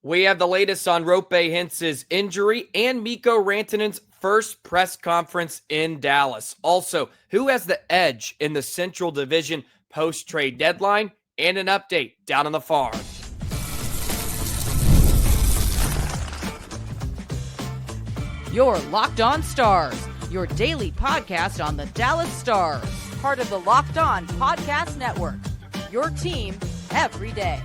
We have the latest on Roope Hintz's injury and Mikko Rantanen's first press conference in Dallas. Also, who has the edge in the Central Division post-trade deadline, and an update down on the farm. You're Locked On Stars, your daily podcast on the Dallas Stars. Part of the Locked On Podcast Network, your team every day.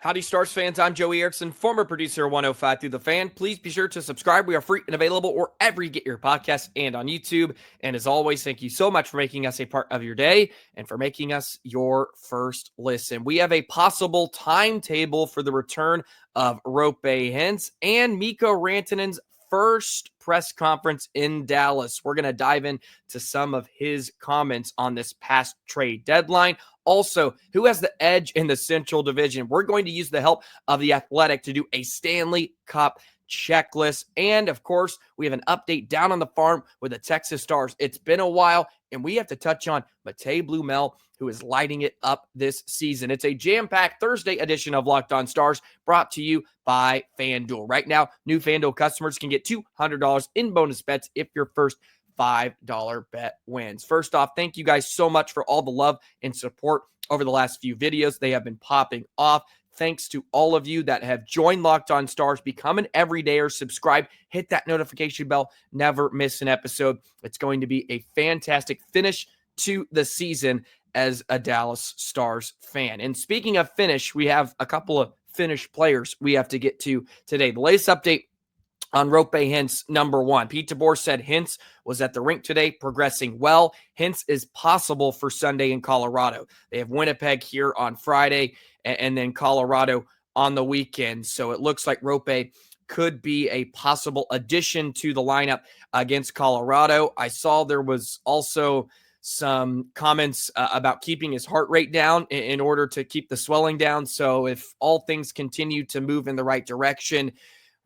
Howdy, Stars fans. I'm Joey Erickson, former producer of 105 Through the Fan. Please be sure to subscribe. We are free and available wherever you get your podcasts and on YouTube. And as always, thank you so much for making us a part of your day and for making us your first listen. We have a possible timetable for the return of Roope Hintz and Mikko Rantanen's first press conference in Dallas. We're going to dive into some of his comments on this past trade deadline. Also, who has the edge in the Central Division? We're going to use the help of The Athletic to do a Stanley Cup checklist. And, of course, we have an update down on the farm with the Texas Stars. It's been a while, and we have to touch on Matej Blumel, who is lighting it up this season. It's a jam-packed Thursday edition of Locked On Stars brought to you by FanDuel. Right now, new FanDuel customers can get $200 in bonus bets if your first $5 bet wins. First off, thank you guys so much for all the love and support over the last few videos. They have been popping off. Thanks to all of you that have joined Locked On Stars, become an everydayer, subscribe, hit that notification bell, never miss an episode. It's going to be a fantastic finish to the season as a Dallas Stars fan. And speaking of finish, we have a couple of Finnish players we have to get to today. The latest update on Roope Hintz, number one. Pete DeBoer said Hintz was at the rink today, progressing well. Hintz is possible for Sunday in Colorado. They have Winnipeg here on Friday and then Colorado on the weekend. So it looks like Roope could be a possible addition to the lineup against Colorado. I saw there was also some comments about keeping his heart rate down in order to keep the swelling down. So if all things continue to move in the right direction,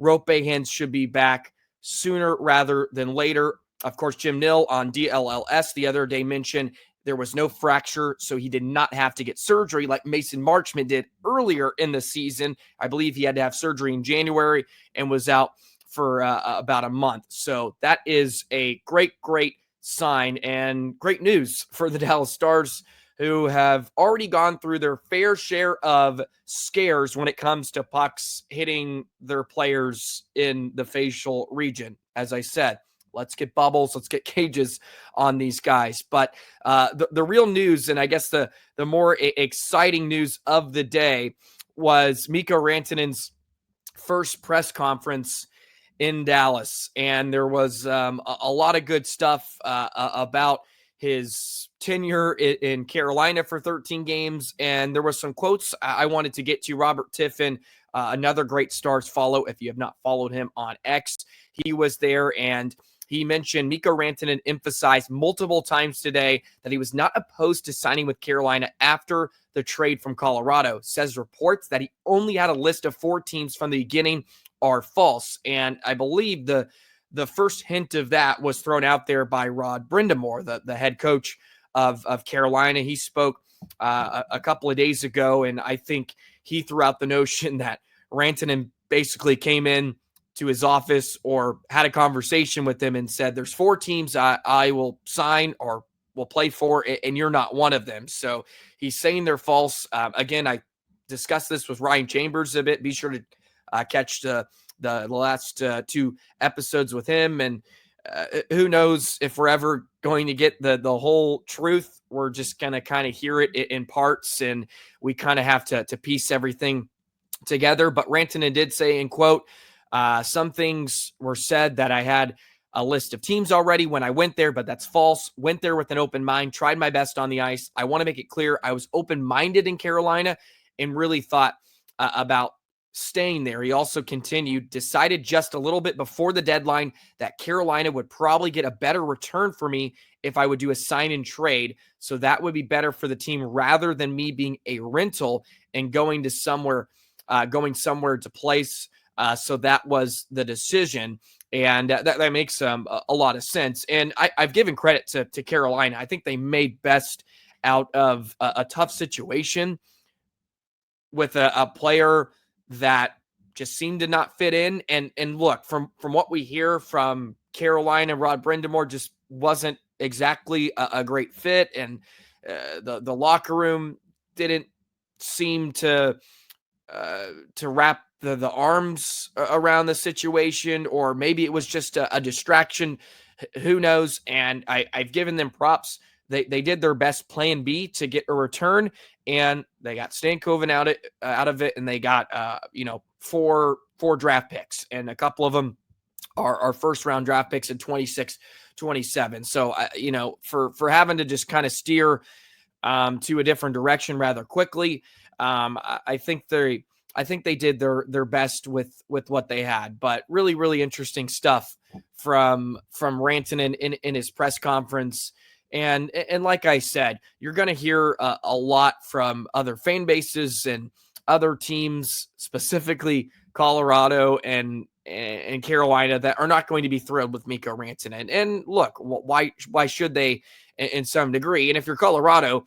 Roope Hintz should be back sooner rather than later. Of course, Jim Nill on DLLS the other day mentioned there was no fracture, so he did not have to get surgery like Mason Marchment did earlier in the season. I believe he had to have surgery in January and was out for about a month. So that is a great sign and great news for the Dallas Stars, who have already gone through their fair share of scares when it comes to pucks hitting their players in the facial region. As I said, let's get bubbles, let's get cages on these guys. But the real news, and I guess the more exciting news of the day, was Mikko Rantanen's first press conference in Dallas. And there was a lot of good stuff about his tenure in Carolina for 13 games. And there were some quotes I wanted to get to. Robert Tiffin, another great Stars follow if you have not followed him on X. He was there, and he mentioned Mikko Rantanen emphasized multiple times today that he was not opposed to signing with Carolina after the trade from Colorado. Says reports that he only had a list of 4 teams from the beginning are false. And I believe the first hint of that was thrown out there by Rod Brindamore, the head coach of Carolina. He spoke a couple of days ago, and I think he threw out the notion that Rantanen basically came in to his office or had a conversation with him and said, there's 4 teams I will sign or will play for, and you're not one of them. So he's saying they're false. Again, I discussed this with Ryan Chambers a bit. Be sure to catch the last 2 episodes with him. And who knows if we're ever going to get the whole truth. We're just going to kind of hear it in parts, and we kind of have to piece everything together. But Rantanen did say, in quote, some things were said that I had a list of teams already when I went there, but that's false. Went there with an open mind, tried my best on the ice. I want to make it clear I was open-minded in Carolina and really thought about staying there. He also continued, decided just a little bit before the deadline that Carolina would probably get a better return for me if I would do a sign and trade. So that would be better for the team rather than me being a rental and going somewhere to place. So that was the decision. And that makes a lot of sense. And I've given credit to Carolina. I think they made best out of a tough situation with a player that just seemed to not fit in. And look, from what we hear from Carolina, Rod Brindamore just wasn't exactly a great fit, and the locker room didn't seem to wrap the arms around the situation, or maybe it was just a distraction. Who knows? And I've given them props. They did their best plan B to get a return, and they got Stankoven out of it, and they got four draft picks, and a couple of them are first round draft picks in 26, 27. So for having to just kind of steer to a different direction rather quickly, I think they did their best with what they had. But really, really interesting stuff from Rantanen in his press conference. And like I said, you're going to hear a lot from other fan bases and other teams, specifically Colorado and Carolina, that are not going to be thrilled with Mikko Rantanen. And look, why should they in some degree? And if you're Colorado,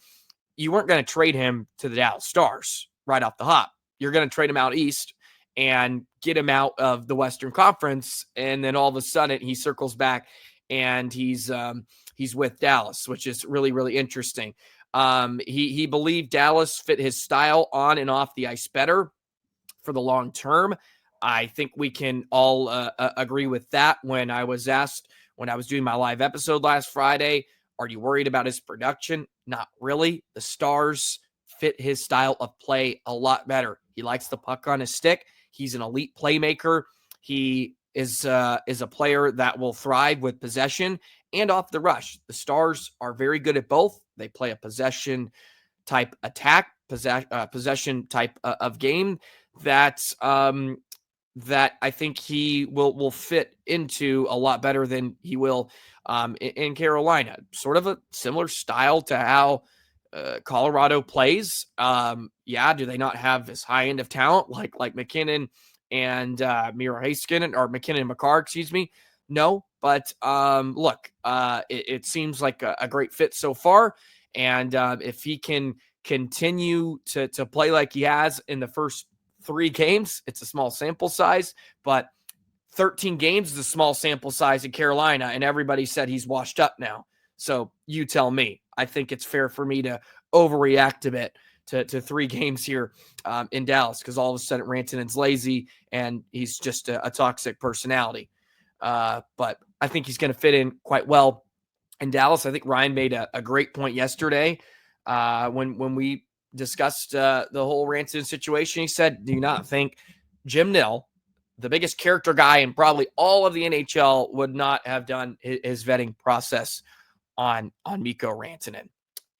you weren't going to trade him to the Dallas Stars right off the hop. You're going to trade him out east and get him out of the Western Conference, and then all of a sudden he circles back and he's with Dallas, which is really, really interesting. He believed Dallas fit his style on and off the ice better for the long term. I think we can all agree with that. When I was doing my live episode last Friday, are you worried about his production? Not really. The Stars fit his style of play a lot better. He likes the puck on his stick. He's an elite playmaker. He is a player that will thrive with possession and off the rush. The Stars are very good at both. They play a possession type attack, possession type of game that I think he will fit into a lot better than he will in Carolina. Sort of a similar style to how Colorado plays. Do they not have this high end of talent like McKinnon and Miro Heiskanen, or McKinnon and Makar, excuse me? No, but look, it seems like a great fit so far. And if he can continue to play like he has in the first 3 games, it's a small sample size, but 13 games is a small sample size in Carolina, and everybody said he's washed up now. So you tell me. I think it's fair for me to overreact a bit to 3 games here in Dallas, because all of a sudden Rantanen's lazy and he's just a toxic personality. But I think he's going to fit in quite well in Dallas. I think Ryan made a great point yesterday when we discussed the whole Rantanen situation. He said, do you not think Jim Nill, the biggest character guy in probably all of the NHL, would not have done his vetting process on Mikko Rantanen?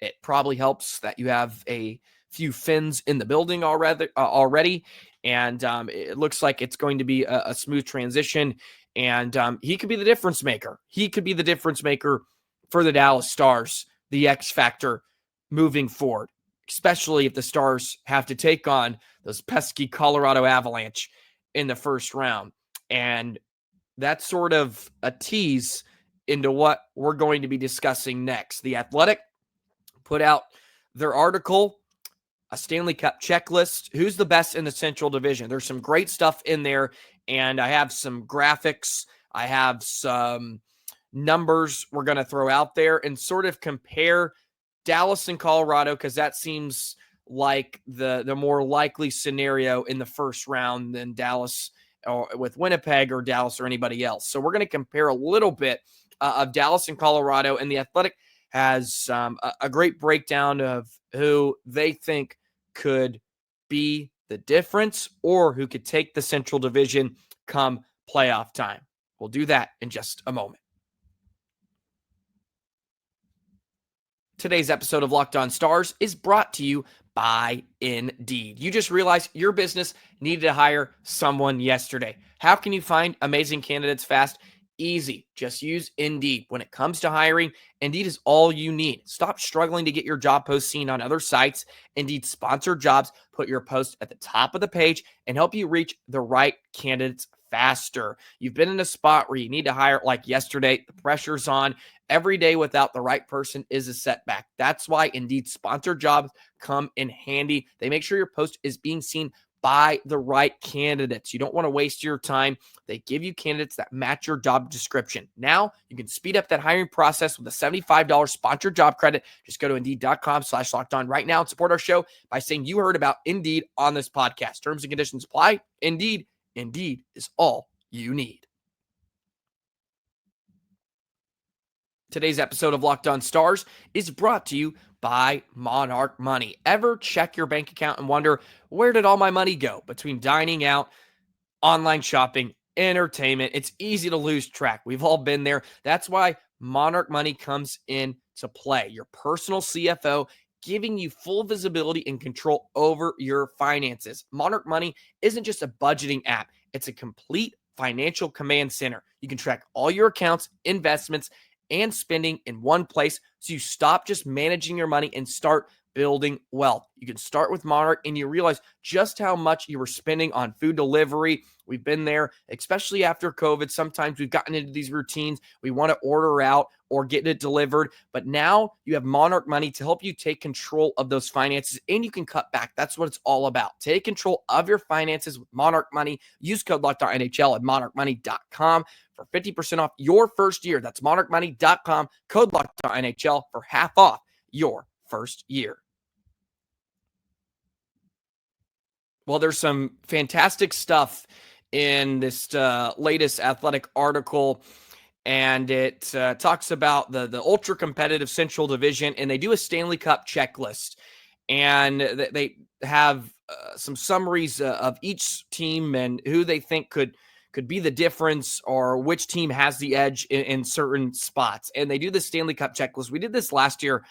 It probably helps that you have a few Finns in the building already, and it looks like it's going to be a smooth transition, and he could be the difference maker. He could be the difference maker for the Dallas Stars, the X factor moving forward, especially if the Stars have to take on those pesky Colorado Avalanche in the first round. And that's sort of a tease into what we're going to be discussing next. The Athletic put out their article, a Stanley Cup checklist. Who's the best in the Central Division? There's some great stuff in there, and I have some graphics. I have some numbers we're going to throw out there and sort of compare Dallas and Colorado, because that seems like the more likely scenario in the first round than Dallas or with Winnipeg or Dallas or anybody else. So we're going to compare a little bit of Dallas and Colorado, and the Athletic has a great breakdown of who they think could be the difference or who could take the Central Division come playoff time. We'll do that in just a moment. Today's episode of Locked On Stars is brought to you by Indeed. You just realized your business needed to hire someone yesterday. How can you find amazing candidates fast? Easy. Just use Indeed. When it comes to hiring, Indeed is all you need. Stop struggling to get your job post seen on other sites. Indeed sponsored jobs put your post at the top of the page and help you reach the right candidates faster. You've been in a spot where you need to hire like yesterday. The pressure's on. Every day without the right person is a setback. That's why Indeed sponsored jobs come in handy. They make sure your post is being seen buy the right candidates. You don't want to waste your time. They give you candidates that match your job description. Now you can speed up that hiring process with a $75 sponsored job credit. Just go to Indeed.com/lockedon right now and support our show by saying you heard about Indeed on this podcast. Terms and conditions apply. Indeed is all you need. Today's episode of Locked On Stars is brought to you by Monarch Money. Ever check your bank account and wonder, where did all my money go? Between dining out, online shopping, entertainment, it's easy to lose track. We've all been there. That's why Monarch Money comes into play. Your personal CFO, giving you full visibility and control over your finances. Monarch Money isn't just a budgeting app. It's a complete financial command center. You can track all your accounts, investments, and spending in one place, so you stop just managing your money and start building wealth. You can start with Monarch and you realize just how much you were spending on food delivery. We've been there, especially after COVID. Sometimes we've gotten into these routines. We want to order out or get it delivered, but now you have Monarch Money to help you take control of those finances, and you can cut back. That's what it's all about. Take control of your finances with Monarch Money. Use code LOCKEDONNHL at monarchmoney.com for 50% off your first year. That's monarchmoney.com, code LOCKEDONNHL for half off your first year. Well, there's some fantastic stuff in this latest athletic article, and it talks about the ultra competitive Central Division, and they do a Stanley Cup checklist, and they have some summaries of each team and who they think could be the difference or which team has the edge in certain spots. And they do the Stanley Cup checklist. We did this last year,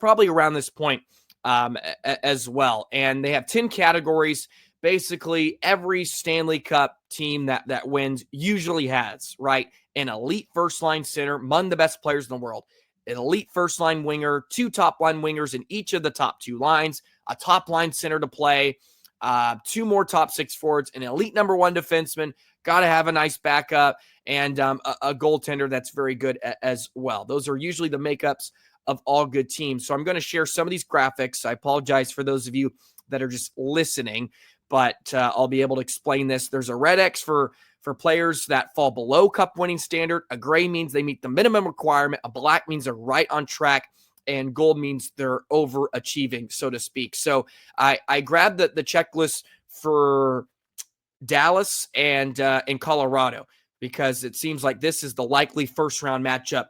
probably around this point as well. And they have 10 categories. Basically, every Stanley Cup team that wins usually has, right? An elite first-line center, among the best players in the world, an elite first-line winger, 2 top-line wingers in each of the top 2 lines, a top-line center to play, 2 more top 6 forwards, an elite number 1 defenseman, got to have a nice backup, and a goaltender that's very good as well. Those are usually the makeups of all good teams. So I'm going to share some of these graphics. I apologize for those of you that are just listening, but I'll be able to explain this. There's a red X for players that fall below cup winning standard. A gray means they meet the minimum requirement. A black means they're right on track. And gold means they're overachieving, so to speak. So I grabbed the checklist for Dallas and Colorado, because it seems like this is the likely first round matchup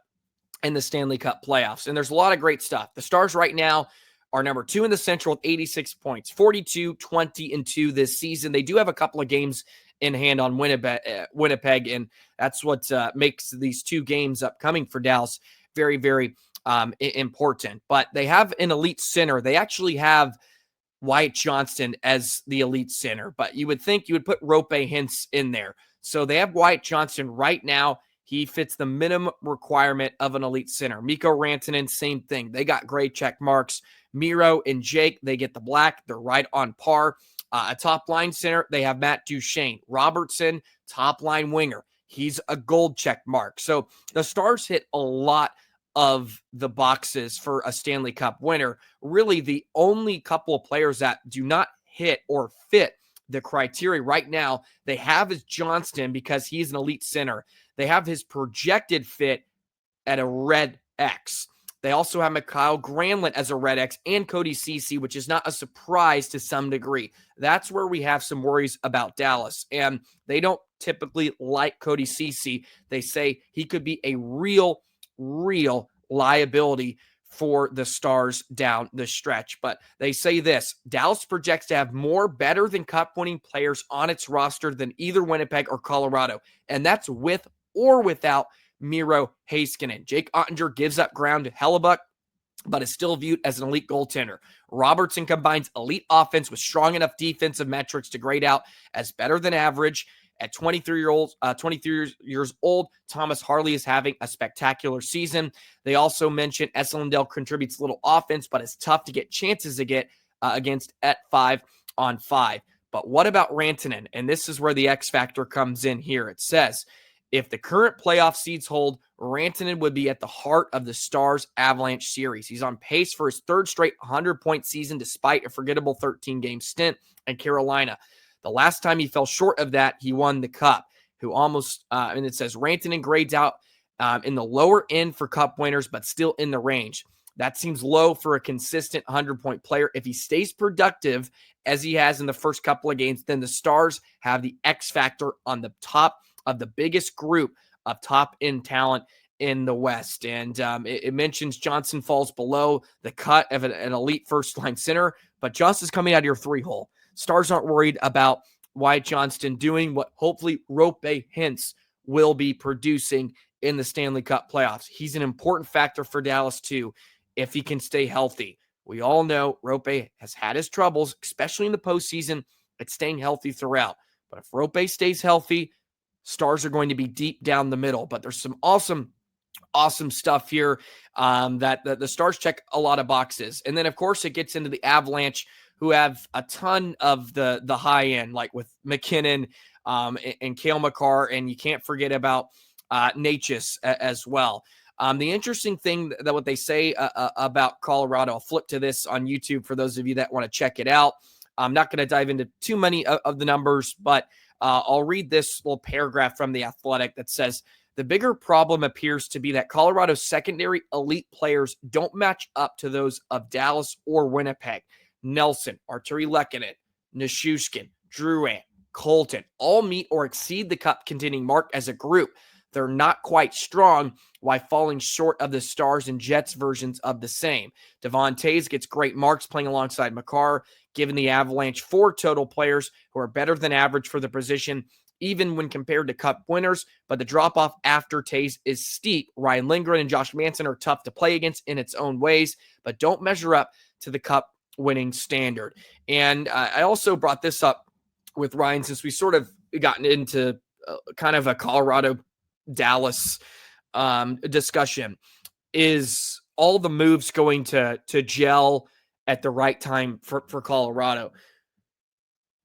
in the Stanley Cup playoffs. And there's a lot of great stuff. The Stars right now are number 2 in the Central with 86 points, 42-20-2 this season. They do have a couple of games in hand on Winnipeg, and that's what makes these 2 games upcoming for Dallas very, very important. But they have an elite center. They actually have Wyatt Johnston as the elite center, but you would think you would put Roope Hintz in there. So they have Wyatt Johnston right now. He fits the minimum requirement of an elite center. Mikko Rantanen, same thing. They got gray check marks. Miro and Jake, they get the black. They're right on par. A top line center, they have Matt Duchene. Robertson, top line winger. He's a gold check mark. So the Stars hit a lot of the boxes for a Stanley Cup winner. Really, the only couple of players that do not hit or fit the criteria right now they have is Johnston, because he's an elite center. They have his projected fit at a red X. They also have Mikhail Granlund as a red X and Cody Ceci, which is not a surprise to some degree. That's where we have some worries about Dallas. And they don't typically like Cody Ceci. They say he could be a real liability for the Stars down the stretch. But they say this: Dallas projects to have more better than cup winning players on its roster than either Winnipeg or Colorado. And that's with or without Miro Heiskanen. Jake Ottinger gives up ground to Hellebuck, but is still viewed as an elite goaltender. Robertson combines elite offense with strong enough defensive metrics to grade out as better than average. At 23 years old, Thomas Harley is having a spectacular season. They also mention Esselindale contributes little offense, but it's tough to get chances to get against at 5-on-5. But what about Rantanen? And this is where the X factor comes in here. It says, if the current playoff seeds hold, Rantanen would be at the heart of the Stars Avalanche series. He's on pace for his 3rd straight 100-point season despite a forgettable 13-game stint in Carolina. The last time he fell short of that, he won the Cup, who almost, and it says Rantanen grades out in the lower end for Cup winners, but still in the range. That seems low for a consistent 100-point player. If he stays productive as he has in the first couple of games, then the Stars have the X factor on the top of the biggest group of top-end talent in the West. And it mentions Johnson falls below the cut of an elite first-line center, but Johnston's coming out of your 3-hole. Stars aren't worried about Wyatt Johnston doing what hopefully Roope Hintz will be producing in the Stanley Cup playoffs. He's an important factor for Dallas, too, if he can stay healthy. We all know Roope has had his troubles, especially in the postseason, at staying healthy throughout. But if Roope stays healthy, Stars are going to be deep down the middle. But there's some awesome stuff here that the Stars check a lot of boxes. And then, of course, it gets into the Avalanche, who have a ton of the high end, like with McKinnon and Cale Makar, and you can't forget about Necas as well. The interesting thing that what they say about Colorado, I'll flip to this on YouTube for those of you that want to check it out. I'm not going to dive into too many of the numbers, but I'll read this little paragraph from The Athletic that says, the bigger problem appears to be that Colorado's secondary elite players don't match up to those of Dallas or Winnipeg. Nelson, Arturi Lehkonen, Nichushkin, Drouin, Colton all meet or exceed the Cup contending mark as a group. They're not quite strong while falling short of the Stars and Jets versions of the same. Devon Toews gets great marks playing alongside Makar, giving the Avalanche 4 total players who are better than average for the position, even when compared to Cup winners, but the drop-off after Toews is steep. Ryan Lindgren and Josh Manson are tough to play against in its own ways, but don't measure up to the Cup winning standard. And I also brought this up with Ryan since we sort of gotten into kind of a Colorado-Dallas discussion. Is all the moves going to gel at the right time for Colorado?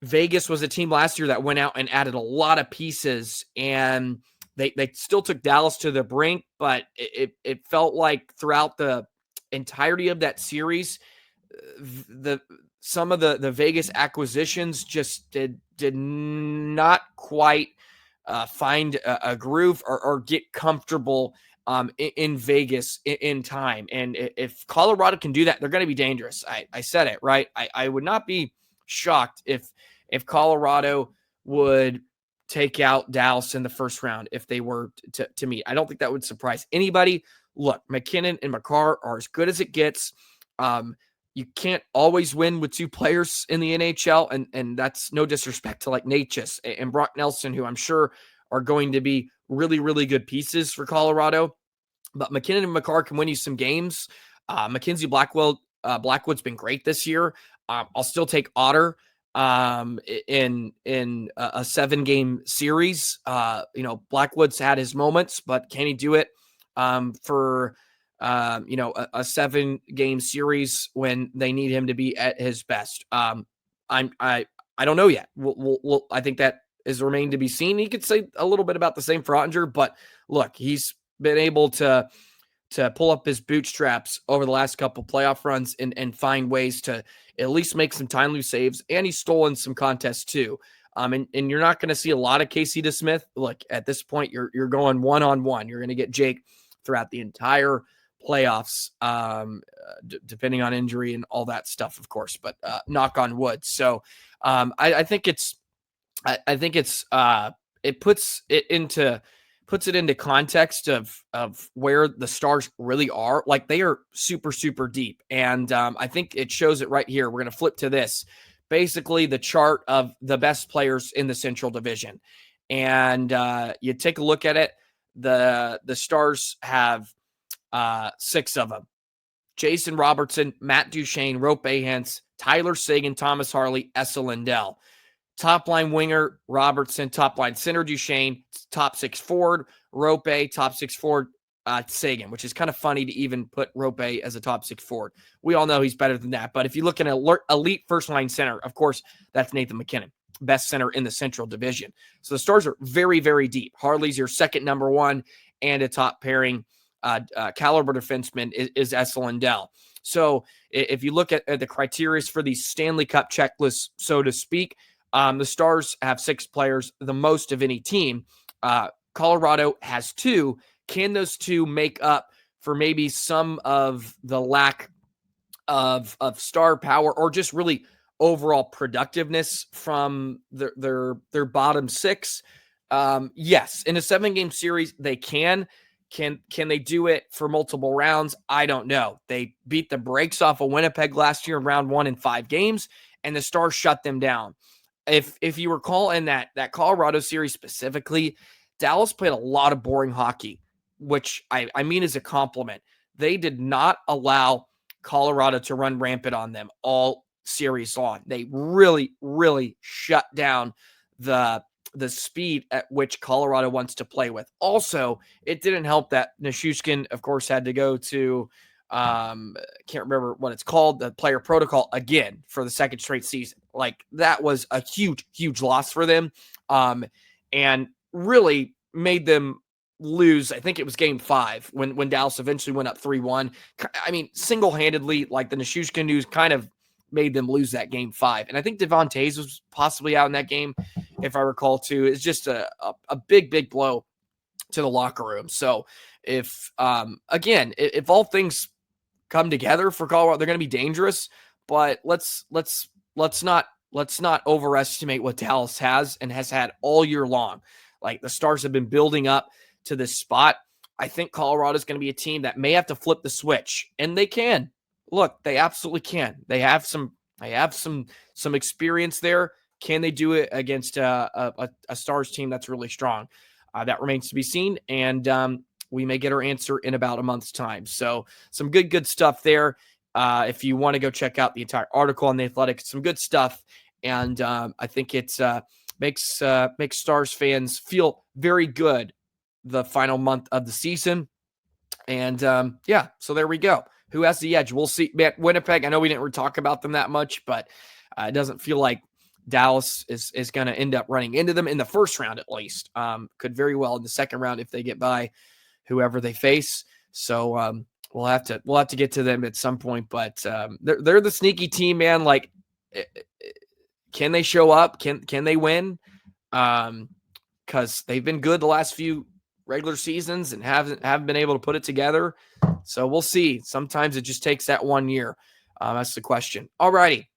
Vegas was a team last year that went out and added a lot of pieces, and they still took Dallas to the brink, but it felt like throughout the entirety of that series, some of the Vegas acquisitions just did not quite find a groove or get comfortable in Vegas in time. And if Colorado can do that, they're going to be dangerous. I said it, right? I would not be shocked if Colorado would take out Dallas in the first round if they were to meet. I don't think that would surprise anybody. Look, McKinnon and Makar are as good as it gets. You can't always win with 2 players in the NHL, and that's no disrespect to like Necas and Brock Nelson, who I'm sure are going to be really, really good pieces for Colorado. But McKinnon and Makar can win you some games. Mackenzie Blackwood's been great this year. I'll still take Otter in a 7-game series. Blackwood's had his moments, but can he do it for a 7-game series when they need him to be at his best? I don't know yet. I think that is remained to be seen. He could say a little bit about the same for Ottinger, but look, he's been able to pull up his bootstraps over the last couple playoff runs and find ways to at least make some timely saves, and he's stolen some contests too. And you're not going to see a lot of Casey DeSmith. Look, at this point, you're going one-on-one. You're going to get Jake throughout the entire playoffs, depending on injury and all that stuff, of course, but knock on wood. So I think it puts it into context of where the Stars really are. Like, they are super, super deep. And I think it shows it right here. We're going to flip to this. Basically, the chart of the best players in the Central Division. And you take a look at it. The Stars have 6 of them. Jason Robertson, Matt Duchene, Roope Hintz, Tyler Seguin, Thomas Harley, Esa Lindell. Top line winger, Robertson. Top line center, Duchene. Top 6 forward, Roope. Top 6 forward, Seguin, which is kind of funny to even put Roope as a top 6 forward. We all know he's better than that. But if you look at an elite first-line center, of course, that's Nathan McKinnon, best center in the Central Division. So the Stars are very, very deep. Harley's your second number 1, and a top pairing caliber defenseman is Esa Lindell. So if you look at the criteria for these Stanley Cup checklists, so to speak, The Stars have 6 players, the most of any team. Colorado has 2. Can those 2 make up for maybe some of the lack of star power or just really overall productiveness from their bottom 6? Yes, in a 7-game series, they can. Can they do it for multiple rounds? I don't know. They beat the brakes off of Winnipeg last year in round 1 in 5 games, and the Stars shut them down. If you recall in that Colorado series specifically, Dallas played a lot of boring hockey, which I mean is a compliment. They did not allow Colorado to run rampant on them all series long. They really, really shut down the speed at which Colorado wants to play with. Also, it didn't help that Nichushkin, of course, had to go to can't remember what it's called, the player protocol again for the second straight season. Like, that was a huge, huge loss for them, and really made them lose. I think it was game 5 when Dallas eventually went up 3-1. I mean, single-handedly, like the Nichushkin news kind of made them lose that game 5. And I think Devon Toews was possibly out in that game, if I recall too. It's just a big, big blow to the locker room. So if all things come together for Colorado, they're going to be dangerous, but let's not overestimate what Dallas has and has had all year long. Like, the Stars have been building up to this spot. I think Colorado is going to be a team that may have to flip the switch, and they can. Look, they absolutely can. They have some experience there. Can they do it against a Stars team that's really strong? That remains to be seen, and we may get our answer in about a month's time. So some good stuff there. If you want to go check out the entire article on The Athletic, some good stuff, and I think it's makes Stars fans feel very good the final month of the season. And so there we go. Who has the edge? We'll see. Man, Winnipeg, I know we didn't really talk about them that much, but it doesn't feel like Dallas is going to end up running into them in the first round, at least. Could very well in the second round if they get by whoever they face. So we'll have to get to them at some point. But they're the sneaky team, man. Like, can they show up? Can they win? Because they've been good the last few regular seasons and haven't been able to put it together. So we'll see. Sometimes it just takes that 1 year. That's the question. All righty.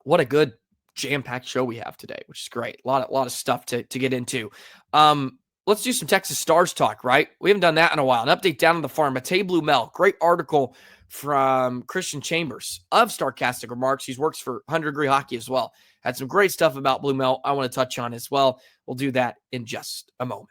What a good jam-packed show we have today, which is great. A lot of stuff to get into. Let's do some Texas Stars talk, right? We haven't done that in a while. An update down on the farm. Matej Blumel, great article from Christian Chambers of Starcastic Remarks. He works for 100 Degree Hockey as well. Had some great stuff about Blumel I want to touch on as well. We'll do that in just a moment.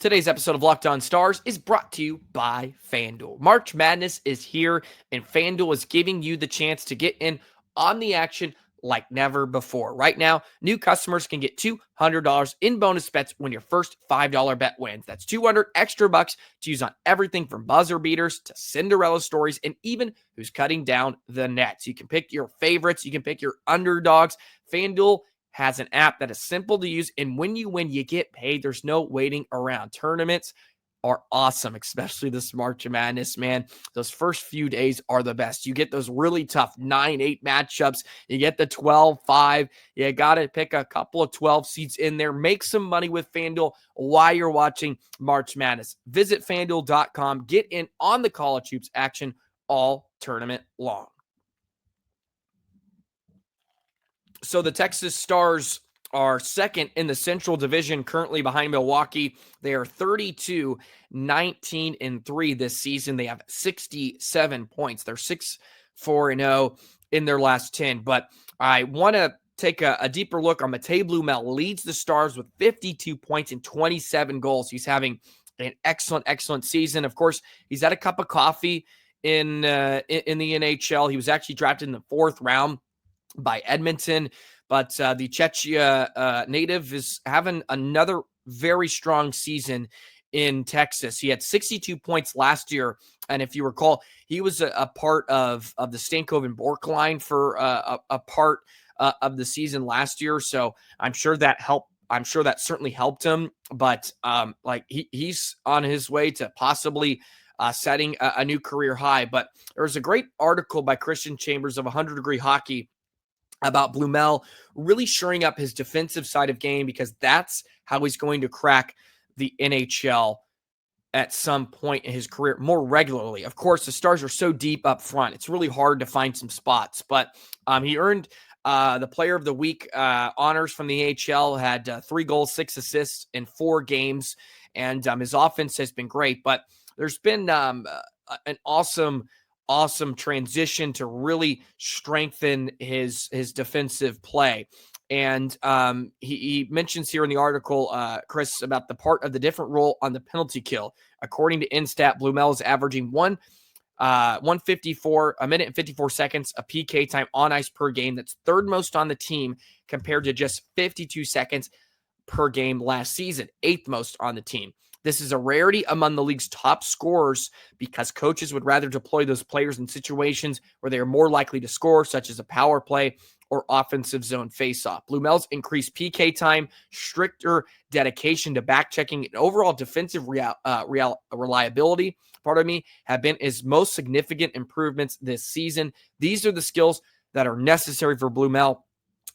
Today's episode of Locked On Stars is brought to you by FanDuel. March Madness is here, and FanDuel is giving you the chance to get in on the action like never before. Right now, new customers can get $200 in bonus bets when your first $5 bet wins. That's $200 extra bucks to use on everything from buzzer beaters to Cinderella stories and even who's cutting down the nets. You can pick your favorites. You can pick your underdogs. FanDuel has an app that is simple to use, and when you win, you get paid. There's no waiting around. Tournaments are awesome, especially this March Madness, man. Those first few days are the best. You get those really tough 9-8 matchups. You get the 12-5. You got to pick a couple of 12 seeds in there. Make some money with FanDuel while you're watching March Madness. Visit FanDuel.com. Get in on the college hoops action all tournament long. So the Texas Stars are second in the Central Division, currently behind Milwaukee. They are 32-19-3 this season. They have 67 points. They're 6-4-0 in their last 10. But I want to take a deeper look on Matej Blumel. Leads the Stars with 52 points and 27 goals. He's having an excellent season. Of course, he's had a cup of coffee in the NHL. He was actually drafted in the 4th round by Edmonton, but the Czechia native is having another very strong season in Texas. He had 62 points last year, and if you recall, he was a part of the Stankoven and Bork line for a part of the season last year, so I'm sure that helped. I'm sure that certainly helped him, but he's on his way to possibly setting a new career high. But there was a great article by Christian Chambers of 100 Degree Hockey about Blumel really shoring up his defensive side of game, because that's how he's going to crack the NHL at some point in his career more regularly. Of course, the Stars are so deep up front, it's really hard to find some spots, but he earned the Player of the Week honors from the AHL, had 3 goals, 6 assists in 4 games, and his offense has been great. But there's been an awesome transition to really strengthen his defensive play. And he mentions here in the article, Chris, about the part of the different role on the penalty kill. According to Instat, Blumel is averaging 154, a minute and 54 seconds, a PK time on ice per game. That's third most on the team, compared to just 52 seconds per game last season, 8th most on the team. This is a rarity among the league's top scorers, because coaches would rather deploy those players in situations where they are more likely to score, such as a power play or offensive zone faceoff. Blumel's increased PK time, stricter dedication to back-checking, and overall defensive reliability, have been his most significant improvements this season. These are the skills that are necessary for Blumel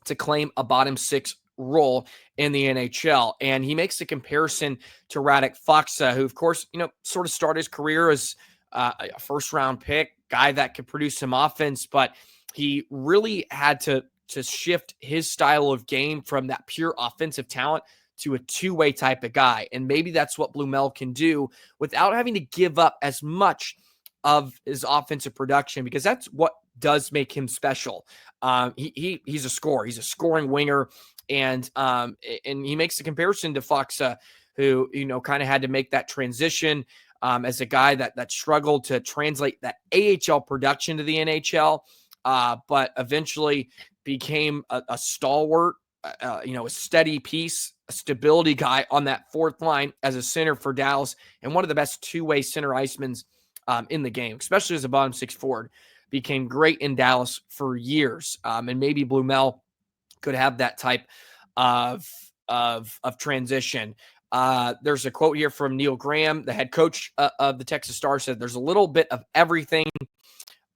to claim a bottom 6 role in the NHL. And he makes a comparison to Radek Faksa, who, of course, sort of started his career as a first-round pick, guy that could produce some offense, but he really had to shift his style of game from that pure offensive talent to a two-way type of guy. And maybe that's what Blumel can do without having to give up as much of his offensive production, because that's what does make him special. He's a scorer. He's a scoring winger. And he makes the comparison to Faksa, who, kind of had to make that transition as a guy that struggled to translate that AHL production to the NHL, but eventually became a stalwart, a steady piece, a stability guy on that fourth line as a center for Dallas, and one of the best two-way center icemen in the game, especially as a bottom 6 forward. Became great in Dallas for years, and maybe Blumel could have that type of transition. There's a quote here from Neil Graham, the head coach of the Texas Stars, said there's a little bit of everything.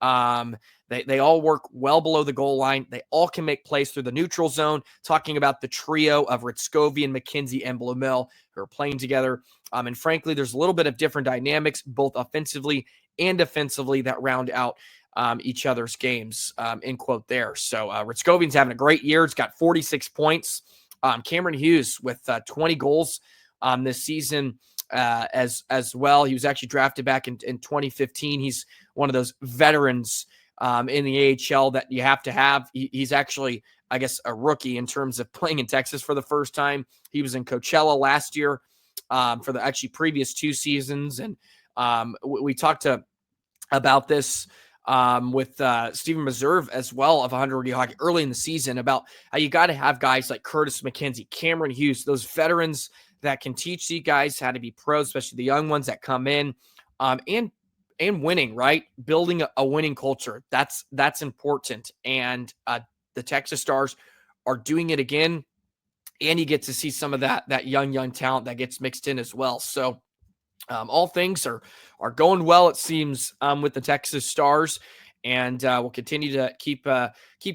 They all work well below the goal line. They all can make plays through the neutral zone, talking about the trio of Ritzkovian, McKenzie, and Blumel who are playing together. And frankly, there's a little bit of different dynamics, both offensively and defensively, that round out each other's games, end quote there. So Ritzkovian's having a great year. He's got 46 points. Cameron Hughes with 20 goals this season as well. He was actually drafted back in 2015. He's one of those veterans in the AHL that you have to have. He's actually, I guess, a rookie in terms of playing in Texas for the first time. He was in Coachella last year for the actually previous 2 seasons. And we talked about this with Stephen Meserve as well of 100 Degree Hockey early in the season, about how you got to have guys like Curtis McKenzie, Cameron Hughes, those veterans that can teach these guys how to be pros, especially the young ones that come in, and winning, right? Building a winning culture. That's important. And the Texas Stars are doing it again. And you get to see some of that young talent that gets mixed in as well. So all things are going well, it seems, with the Texas Stars, and we'll continue to keep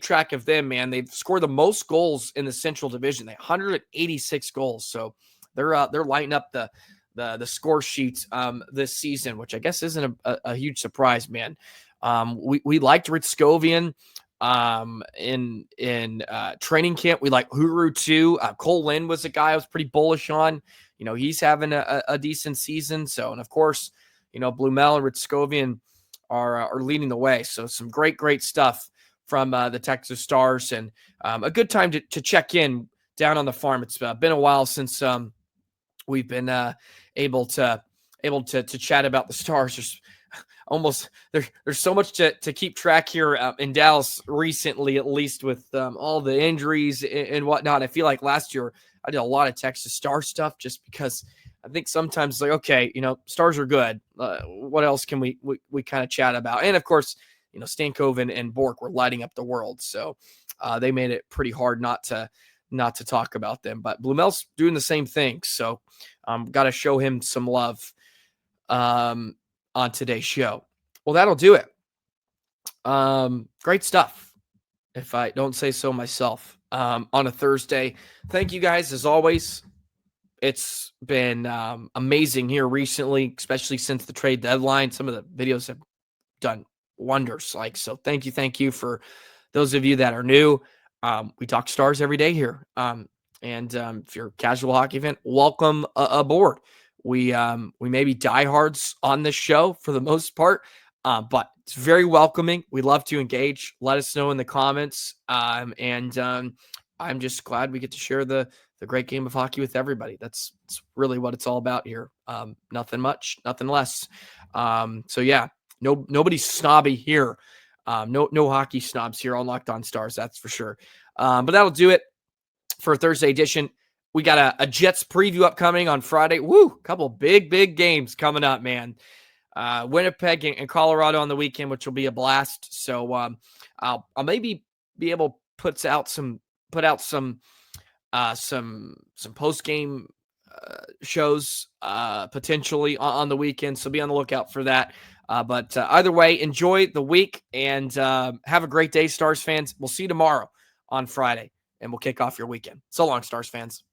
track of them. Man, they've scored the most goals in the Central Division. They 186 goals, so they're lighting up the score sheets this season, which I guess isn't a huge surprise, man. We liked Ritzkovian in training camp. We like Huru too. Cole Lynn was a guy I was pretty bullish on. He's having a decent season. So, and of course, Blumel and Ritzkovian are leading the way. So some great stuff from the Texas Stars, and a good time to check in down on the farm. It's been a while since we've been able to chat about the Stars. There's so much to keep track here in Dallas recently, at least with all the injuries and whatnot. I feel like last year I did a lot of Texas Star stuff just because I think sometimes it's like, okay, Stars are good. What else can we kind of chat about? And of course, Stankoven and Bork were lighting up the world. So they made it pretty hard not to talk about them, but Blumel's doing the same thing. So got to show him some love. on today's show. Well, that'll do it. Great stuff, if I don't say so myself, on a Thursday. Thank you guys, as always. It's been amazing here recently, especially since the trade deadline. Some of the videos have done wonders. So thank you for those of you that are new. We talk Stars every day here. And if you're a casual hockey fan, welcome aboard. We may be diehards on this show for the most part, but it's very welcoming. We love to engage. Let us know in the comments. I'm just glad we get to share the great game of hockey with everybody. That's really what it's all about here. Nothing much, nothing less. So yeah, nobody's snobby here. No hockey snobs here on Locked On Stars, that's for sure. But that'll do it for a Thursday edition. We got a Jets preview upcoming on Friday. Woo! Couple big games coming up, man. Winnipeg and Colorado on the weekend, which will be a blast. So I'll maybe be able to put out some post-game shows potentially on the weekend, so be on the lookout for that. But either way, enjoy the week and have a great day, Stars fans. We'll see you tomorrow on Friday, and we'll kick off your weekend. So long, Stars fans.